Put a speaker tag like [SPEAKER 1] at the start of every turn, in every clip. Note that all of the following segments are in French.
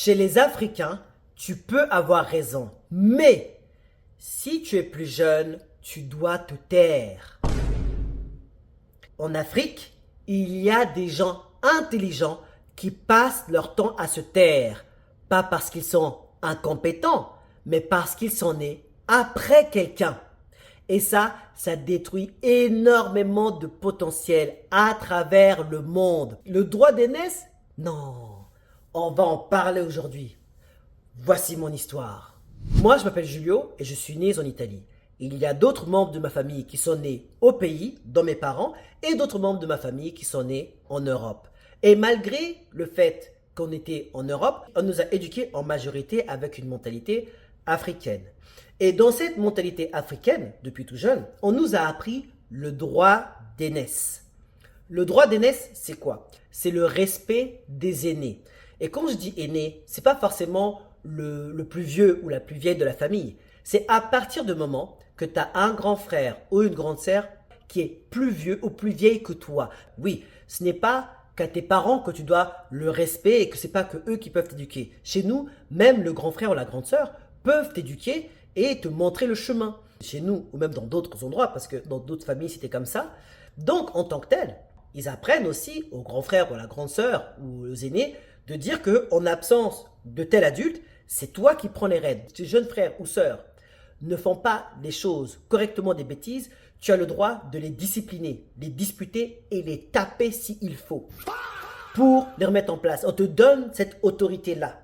[SPEAKER 1] Chez les Africains, tu peux avoir raison, mais si tu es plus jeune, tu dois te taire. En Afrique, il y a des gens intelligents qui passent leur temps à se taire, pas parce qu'ils sont incompétents, mais parce qu'ils sont nés après quelqu'un. Et ça détruit énormément de potentiel à travers le monde. Le droit d'aînesse? Non, on va en parler aujourd'hui. Voici mon histoire. Moi, je m'appelle Giulio et je suis né en Italie. Il y a d'autres membres de ma famille qui sont nés au pays, dans mes parents, et d'autres membres de ma famille qui sont nés en Europe. Et malgré le fait qu'on était en Europe, on nous a éduqués en majorité avec une mentalité africaine. Et dans cette mentalité africaine, depuis tout jeune, on nous a appris le droit d'aînesse. Le droit d'aînesse, c'est quoi? C'est le respect des aînés. Et quand je dis aîné, c'est pas forcément le plus vieux ou la plus vieille de la famille. C'est à partir du moment que tu as un grand frère ou une grande sœur qui est plus vieux ou plus vieille que toi. Oui, ce n'est pas qu'à tes parents que tu dois le respect et que c'est pas que eux qui peuvent t'éduquer. Chez nous, même le grand frère ou la grande sœur peuvent t'éduquer et te montrer le chemin. Chez nous, ou même dans d'autres endroits, parce que dans d'autres familles, c'était comme ça. Donc, en tant que tel, ils apprennent aussi aux grands frères ou à la grande sœur ou aux aînés de dire qu'en absence de tel adulte, c'est toi qui prends les rênes. Si tes jeunes frères ou sœurs ne font pas les choses correctement, des bêtises, tu as le droit de les discipliner, les disputer et les taper s'il faut pour les remettre en place. On te donne cette autorité-là.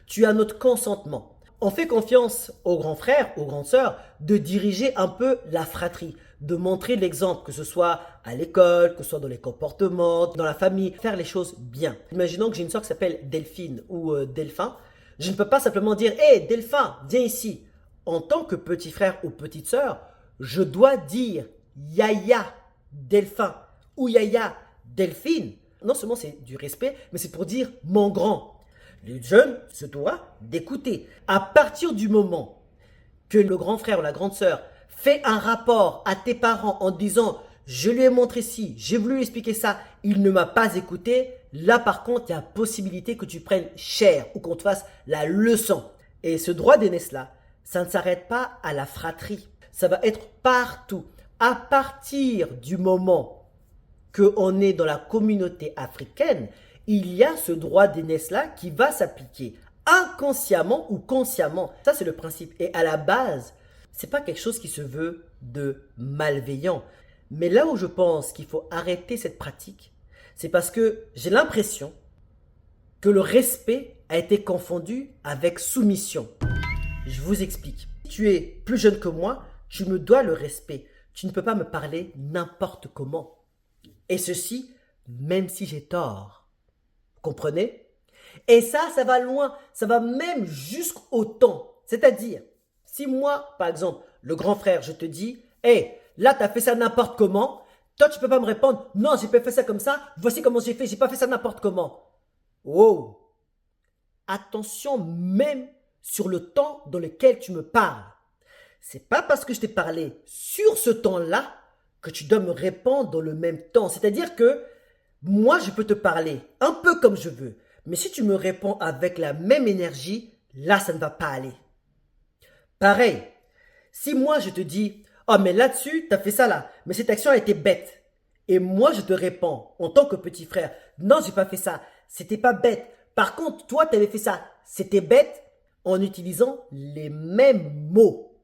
[SPEAKER 1] Tu as notre consentement. On fait confiance aux grands frères, aux grandes sœurs de diriger un peu la fratrie, de montrer l'exemple, que ce soit à l'école, que ce soit dans les comportements, dans la famille, faire les choses bien. Imaginons que j'ai une sœur qui s'appelle Delphine ou Delphin. Je ne peux pas simplement dire « Hé Delphin, viens ici ». En tant que petit frère ou petite sœur, je dois dire Yaya Delphin ou Yaya Delphine. Non seulement c'est du respect, mais c'est pour dire mon grand. Les jeunes se doivent d'écouter. À partir du moment que le grand frère ou la grande sœur fait un rapport à tes parents en disant « Je lui ai montré ci, j'ai voulu lui expliquer ça, il ne m'a pas écouté », là par contre, il y a possibilité que tu prennes cher ou qu'on te fasse la leçon. Et ce droit d'aînesse-là, ça ne s'arrête pas à la fratrie. Ça va être partout. À partir du moment qu'on est dans la communauté africaine, il y a ce droit d'aînesse-là qui va s'appliquer inconsciemment ou consciemment. Ça, c'est le principe. Et à la base, c'est pas quelque chose qui se veut de malveillant. Mais là où je pense qu'il faut arrêter cette pratique, c'est parce que j'ai l'impression que le respect a été confondu avec soumission. Je vous explique. Si tu es plus jeune que moi, tu me dois le respect. Tu ne peux pas me parler n'importe comment. Et ceci, même si j'ai tort. Vous comprenez? Et ça va loin. Ça va même jusqu'au temps. C'est-à-dire, si moi, par exemple, le grand frère, je te dis, « Hey, là, tu as fait ça n'importe comment. » Toi, tu ne peux pas me répondre, « Non, j'ai pas fait ça comme ça. Voici comment j'ai fait. J'ai pas fait ça n'importe comment. » Wow! Attention même sur le temps dans lequel tu me parles. C'est pas parce que je t'ai parlé sur ce temps-là que tu dois me répondre dans le même temps. C'est-à-dire que moi, je peux te parler un peu comme je veux. Mais si tu me réponds avec la même énergie, là, ça ne va pas aller. Pareil, si moi, je te dis, « Oh, mais là-dessus, tu as fait ça là, mais cette action a été bête. » Et moi, je te réponds en tant que petit frère, « Non, j'ai pas fait ça. C'était pas bête. Par contre, toi, tu avais fait ça. C'était bête. » En utilisant les mêmes mots,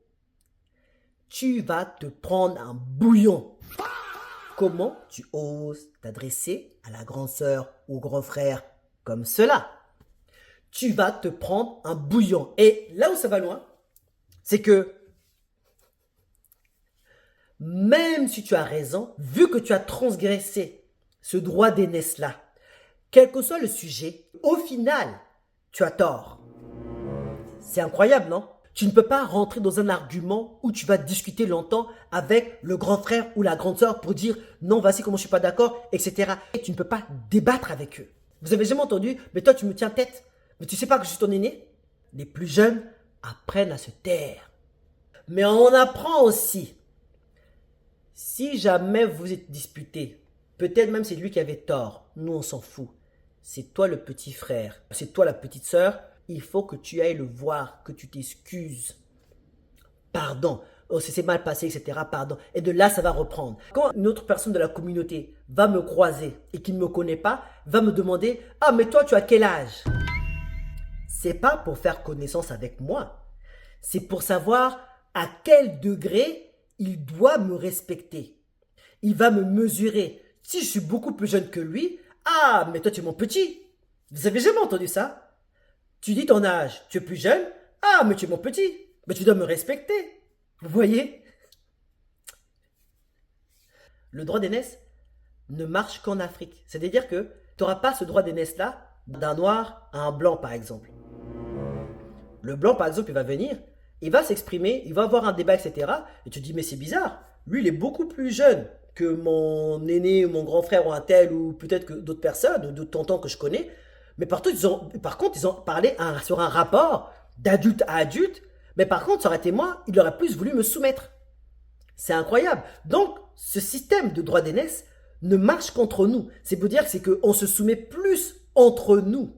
[SPEAKER 1] tu vas te prendre un bouillon. Comment tu oses t'adresser à la grande sœur ou au grand frère comme cela? Tu vas te prendre un bouillon. Et là où ça va loin, c'est que même si tu as raison, vu que tu as transgressé ce droit d'aînesse-là, quel que soit le sujet, au final, tu as tort. C'est incroyable, non? Tu ne peux pas rentrer dans un argument où tu vas discuter longtemps avec le grand frère ou la grande sœur pour dire « Non, voici comment je ne suis pas d'accord, etc. » Et tu ne peux pas débattre avec eux. Vous avez jamais entendu « Mais toi, tu me tiens tête. Mais tu sais pas que je suis ton aîné ?» Les plus jeunes apprennent à se taire. Mais on apprend aussi. Si jamais vous êtes disputé, peut-être même c'est lui qui avait tort. Nous, on s'en fout. C'est toi le petit frère, c'est toi la petite sœur. il faut que tu ailles le voir, que tu t'excuses. Pardon, oh, c'est mal passé, etc. Pardon. Et de là, ça va reprendre. Quand une autre personne de la communauté va me croiser et qui ne me connaît pas, va me demander, ah, mais toi, tu as quel âge? C'est pas pour faire connaissance avec moi. C'est pour savoir à quel degré il doit me respecter. Il va me mesurer. Si je suis beaucoup plus jeune que lui, ah, mais toi, tu es mon petit. Vous avez jamais entendu ça? Tu dis ton âge, tu es plus jeune, ah, mais tu es mon petit. Mais tu dois me respecter. Vous voyez? Le droit d'aînesse ne marche qu'en Afrique. C'est-à-dire que tu n'auras pas ce droit d'aînesse-là d'un noir à un blanc, par exemple. Le blanc, par exemple, il va venir, il va s'exprimer, il va avoir un débat, etc. Et tu te dis, mais c'est bizarre. Lui, il est beaucoup plus jeune que mon aîné, ou mon grand frère, ou un tel, ou peut-être que d'autres personnes, ou d'autres tontons que je connais. Mais par contre, ils ont parlé sur un rapport d'adulte à adulte. Mais par contre, ça aurait été moi, il aurait plus voulu me soumettre. C'est incroyable. Donc, ce système de droit d'aînesse ne marche qu'entre nous. C'est pour dire c'est qu'on se soumet plus entre nous.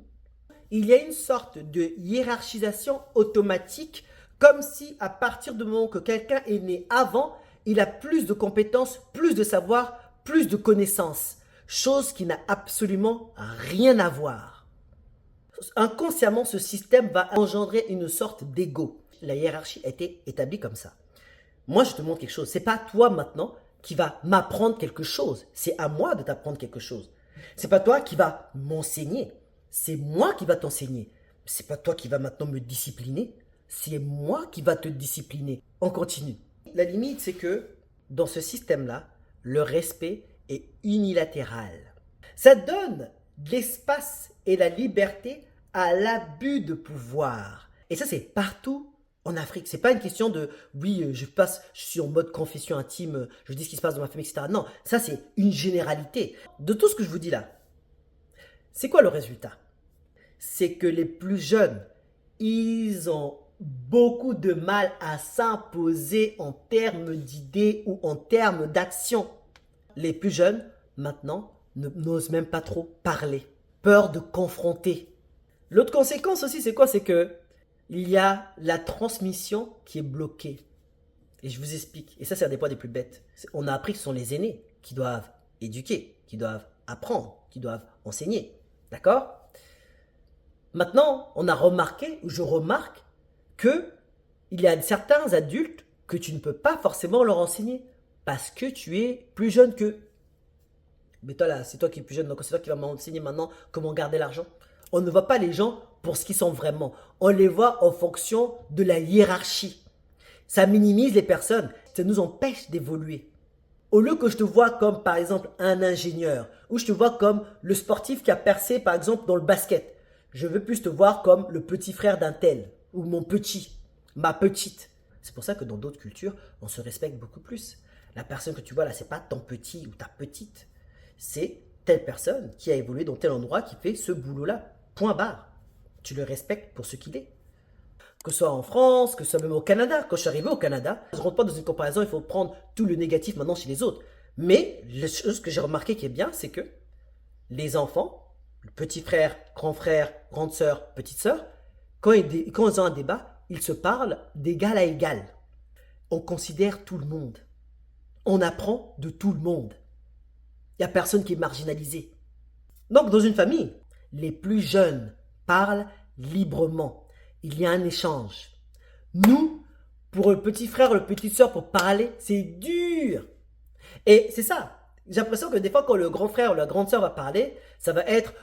[SPEAKER 1] Il y a une sorte de hiérarchisation automatique, comme si à partir du moment que quelqu'un est né avant, il a plus de compétences, plus de savoir, plus de connaissances. Chose qui n'a absolument rien à voir. Inconsciemment, ce système va engendrer une sorte d'ego. La hiérarchie a été établie comme ça. Moi, je te montre quelque chose. C'est pas toi maintenant qui va m'apprendre quelque chose. C'est à moi de t'apprendre quelque chose. C'est pas toi qui va m'enseigner. C'est moi qui va t'enseigner. C'est pas toi qui va maintenant me discipliner. C'est moi qui va te discipliner. On continue. La limite, c'est que dans ce système-là, le respect est unilatéral. Ça donne de l'espace et la liberté à l'abus de pouvoir. Et ça, c'est partout en Afrique. C'est pas une question de oui, je suis en mode confession intime, je dis ce qui se passe dans ma famille, etc. Non, ça c'est une généralité. De tout ce que je vous dis là, c'est quoi le résultat? C'est que les plus jeunes, ils ont beaucoup de mal à s'imposer en termes d'idées ou en termes d'action. Les plus jeunes, maintenant, n'osent même pas trop parler. Peur de confronter. L'autre conséquence aussi, c'est quoi? C'est que il y a la transmission qui est bloquée. Et je vous explique. Et ça, c'est un des points les plus bêtes. On a appris que ce sont les aînés qui doivent éduquer, qui doivent apprendre, qui doivent enseigner. D'accord? Maintenant, on a remarqué, ou je remarque, que il y a certains adultes que tu ne peux pas forcément leur enseigner parce que tu es plus jeune qu'eux. Mais toi là, c'est toi qui es plus jeune, donc c'est toi qui vas m'enseigner maintenant comment garder l'argent. On ne voit pas les gens pour ce qu'ils sont vraiment. On les voit en fonction de la hiérarchie. Ça minimise les personnes. Ça nous empêche d'évoluer. Au lieu que je te vois comme, par exemple, un ingénieur, ou je te vois comme le sportif qui a percé, par exemple, dans le basket, je veux plus te voir comme le petit frère d'un tel, ou mon petit, ma petite. C'est pour ça que dans d'autres cultures, on se respecte beaucoup plus. La personne que tu vois là, c'est pas ton petit ou ta petite. C'est telle personne qui a évolué dans tel endroit qui fait ce boulot-là. Point barre. Tu le respectes pour ce qu'il est. Que ce soit en France, que ce soit même au Canada. Quand je suis arrivé au Canada, je ne rentre pas dans une comparaison, il faut prendre tout le négatif maintenant chez les autres. Mais la chose que j'ai remarqué qui est bien, c'est que les enfants, le petit frère, grande sœur, petite sœur, quand ils ont un débat, ils se parlent d'égal à égal. On considère tout le monde. On apprend de tout le monde. Il n'y a personne qui est marginalisé. Donc dans une famille, les plus jeunes parlent librement. Il y a un échange. Nous, pour le petit frère, le petite sœur, pour parler, c'est dur. Et c'est ça. J'ai l'impression que des fois, quand le grand frère ou la grande sœur va parler, ça va être...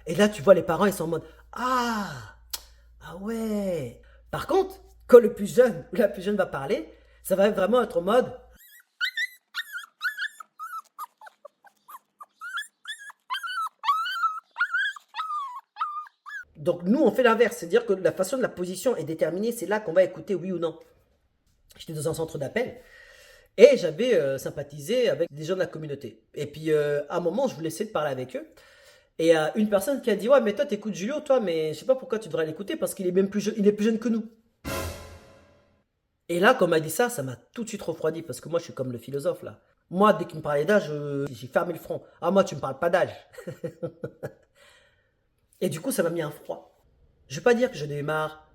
[SPEAKER 1] Et là, tu vois, les parents, ils sont en mode ah ouais. Par contre, quand le plus jeune ou la plus jeune va parler, ça va vraiment être en mode donc nous, on fait l'inverse. C'est-à-dire que la façon de la position est déterminée. C'est là qu'on va écouter oui ou non. J'étais dans un centre d'appel et j'avais sympathisé avec des gens de la communauté. Et puis, à un moment, je voulais essayer de parler avec eux. Et une personne qui a dit ouais mais toi t'écoutes Julio toi mais je sais pas pourquoi tu devrais l'écouter parce qu'il est même plus jeune, il est plus jeune que nous. Et là quand on m'a dit ça, ça m'a tout de suite refroidi parce que moi je suis comme le philosophe là. Moi, dès qu'il me parlait d'âge, j'ai fermé le front. Ah, moi, tu me parles pas d'âge. Et du coup, ça m'a mis un froid. Je ne veux pas dire que j'en ai eu marre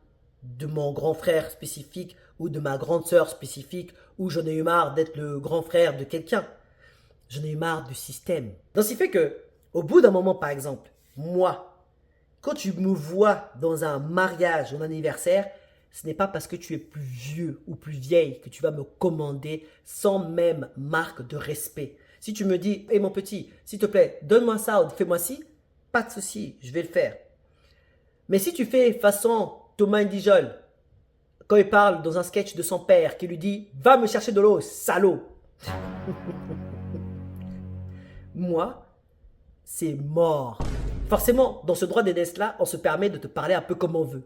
[SPEAKER 1] de mon grand frère spécifique ou de ma grande sœur spécifique ou j'en ai eu marre d'être le grand frère de quelqu'un. J'en ai eu marre du système. Donc, ce qui fait que, au bout d'un moment, par exemple, moi, quand tu me vois dans un mariage ou un anniversaire, ce n'est pas parce que tu es plus vieux ou plus vieille que tu vas me commander sans même marque de respect. Si tu me dis, hé mon petit, s'il te plaît, donne-moi ça ou fais-moi ci, pas de souci, je vais le faire. Mais si tu fais façon Thomas Indigol, quand il parle dans un sketch de son père qui lui dit, va me chercher de l'eau, salaud. Moi, c'est mort. Forcément, dans ce droit d'aînesse-là, on se permet de te parler un peu comme on veut.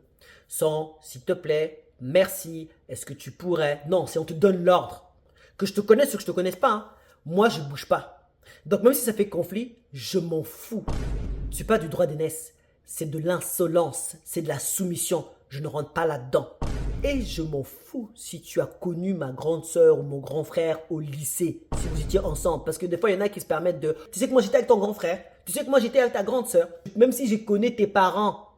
[SPEAKER 1] Sans, s'il te plaît, merci, est-ce que tu pourrais. Non, c'est on te donne l'ordre. Que je te connaisse ou que je te connaisse pas, hein, moi je bouge pas. Donc même si ça fait conflit, je m'en fous. C'est pas du droit d'aînesse, c'est de l'insolence, c'est de la soumission. Je ne rentre pas là-dedans. Et je m'en fous si tu as connu ma grande sœur ou mon grand frère au lycée, si vous étiez ensemble. Parce que des fois, il y en a qui se permettent de... Tu sais que moi, j'étais avec ton grand frère. Tu sais que moi, j'étais avec ta grande sœur. Même si j'ai connu tes parents,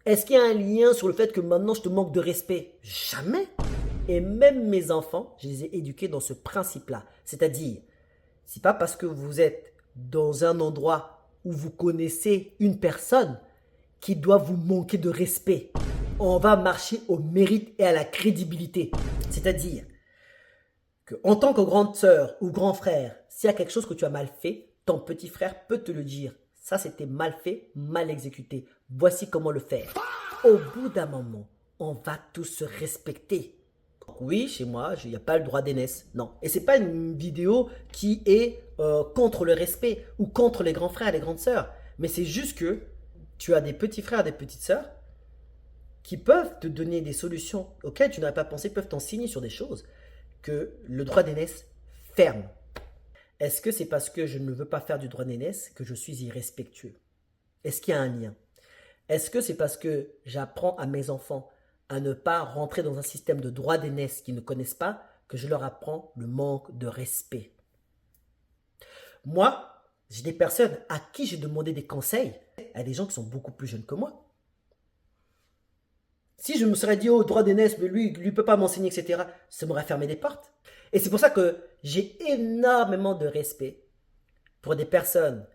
[SPEAKER 1] est-ce qu'il y a un lien sur le fait que maintenant, je te manque de respect? Jamais. Et même mes enfants, je les ai éduqués dans ce principe-là. C'est-à-dire, c'est pas parce que vous êtes dans un endroit où vous connaissez une personne qui doit vous manquer de respect. On va marcher au mérite et à la crédibilité. C'est-à-dire qu'en tant que grande sœur ou grand frère, s'il y a quelque chose que tu as mal fait, ton petit frère peut te le dire. Ça, c'était mal fait, mal exécuté. Voici comment le faire. Au bout d'un moment, on va tous se respecter. Oui, chez moi, il n'y a pas le droit d'aînesse. Non. Et ce n'est pas une vidéo qui est contre le respect ou contre les grands frères et les grandes sœurs. Mais c'est juste que tu as des petits frères et des petites sœurs qui peuvent te donner des solutions auxquelles tu n'aurais pas pensé, peuvent t'enseigner sur des choses que le droit d'aînesse ferme. Est-ce que c'est parce que je ne veux pas faire du droit d'aînesse que je suis irrespectueux? Est-ce qu'il y a un lien? Est-ce que c'est parce que j'apprends à mes enfants à ne pas rentrer dans un système de droit d'aînesse qu'ils ne connaissent pas que je leur apprends le manque de respect? Moi, j'ai des personnes à qui j'ai demandé des conseils, à des gens qui sont beaucoup plus jeunes que moi. Si je me serais dit, oh, droit d'aînesse, mais lui ne peut pas m'enseigner, etc., ça m'aurait fermé des portes. Et c'est pour ça que j'ai énormément de respect pour des personnes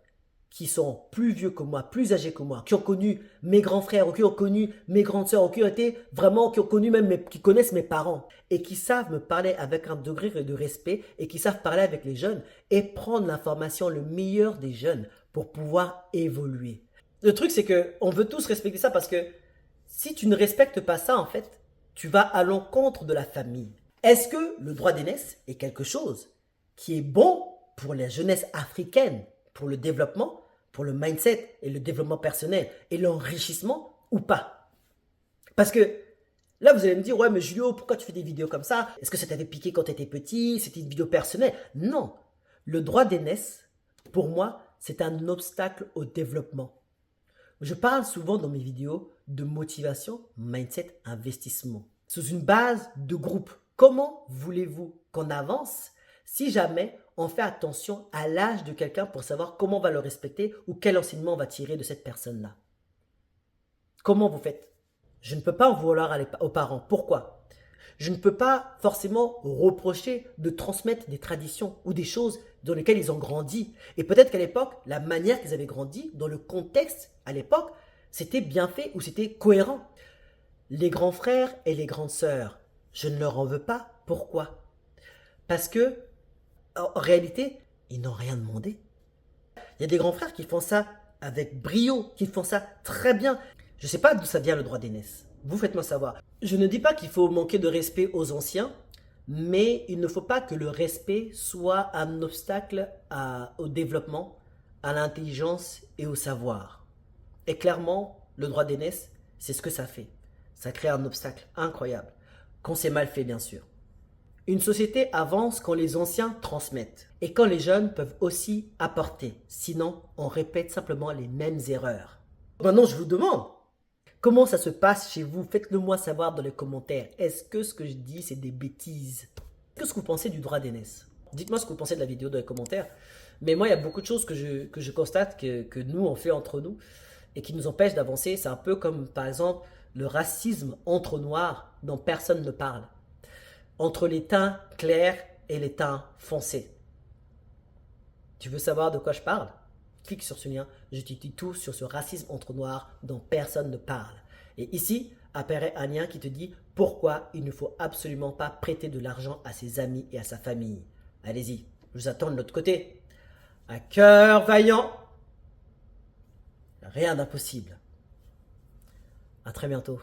[SPEAKER 1] qui sont plus vieux que moi, plus âgés que moi, qui ont connu mes grands frères, ou qui ont connu mes grandes sœurs, ou qui ont été vraiment, qui ont connu même, qui connaissent mes parents, et qui savent me parler avec un degré de respect, et qui savent parler avec les jeunes, et prendre l'information, le meilleur des jeunes, pour pouvoir évoluer. Le truc, c'est qu'on veut tous respecter ça parce que si tu ne respectes pas ça, en fait, tu vas à l'encontre de la famille. Est-ce que le droit d'aînesse est quelque chose qui est bon pour la jeunesse africaine, pour le développement, pour le mindset et le développement personnel et l'enrichissement ou pas? Parce que là, vous allez me dire, ouais, mais Julio, pourquoi tu fais des vidéos comme ça? Est-ce que ça t'avait piqué quand tu étais petit? C'était une vidéo personnelle? Non. Le droit d'aînesse, pour moi, c'est un obstacle au développement. Je parle souvent dans mes vidéos de motivation, mindset, investissement. Sous une base de groupe. Comment voulez-vous qu'on avance si jamais on fait attention à l'âge de quelqu'un pour savoir comment on va le respecter ou quel enseignement on va tirer de cette personne-là? Comment vous faites? Je ne peux pas en vouloir aux parents. Pourquoi? Je ne peux pas forcément reprocher de transmettre des traditions ou des choses dans lesquelles ils ont grandi. Et peut-être qu'à l'époque, la manière qu'ils avaient grandi, dans le contexte à l'époque, c'était bien fait ou c'était cohérent. Les grands frères et les grandes sœurs, je ne leur en veux pas. Pourquoi? Parce que, en réalité, ils n'ont rien demandé. Il y a des grands frères qui font ça avec brio, qui font ça très bien. Je ne sais pas d'où ça vient le droit d'aînesse. Vous faites-moi savoir. Je ne dis pas qu'il faut manquer de respect aux anciens, mais il ne faut pas que le respect soit un obstacle au développement, à l'intelligence et au savoir. Et clairement, le droit d'aînesse, c'est ce que ça fait. Ça crée un obstacle incroyable, quand c'est mal fait bien sûr. Une société avance quand les anciens transmettent et quand les jeunes peuvent aussi apporter. Sinon, on répète simplement les mêmes erreurs. Maintenant, je vous demande, comment ça se passe chez vous? Faites-le moi savoir dans les commentaires. Est-ce que ce que je dis, c'est des bêtises? Qu'est-ce que vous pensez du droit d'aînesse? Dites-moi ce que vous pensez de la vidéo dans les commentaires. Mais moi, il y a beaucoup de choses que je constate que nous, on fait entre nous et qui nous empêchent d'avancer. C'est un peu comme, par exemple, le racisme entre noirs dont personne ne parle. Entre les teints clairs et les teints foncés. Tu veux savoir de quoi je parle? Clique sur ce lien, je te dis tout sur ce racisme entre noirs dont personne ne parle. Et ici apparaît un lien qui te dit pourquoi il ne faut absolument pas prêter de l'argent à ses amis et à sa famille. Allez-y, je vous attends de l'autre côté. Un cœur vaillant, rien d'impossible. À très bientôt.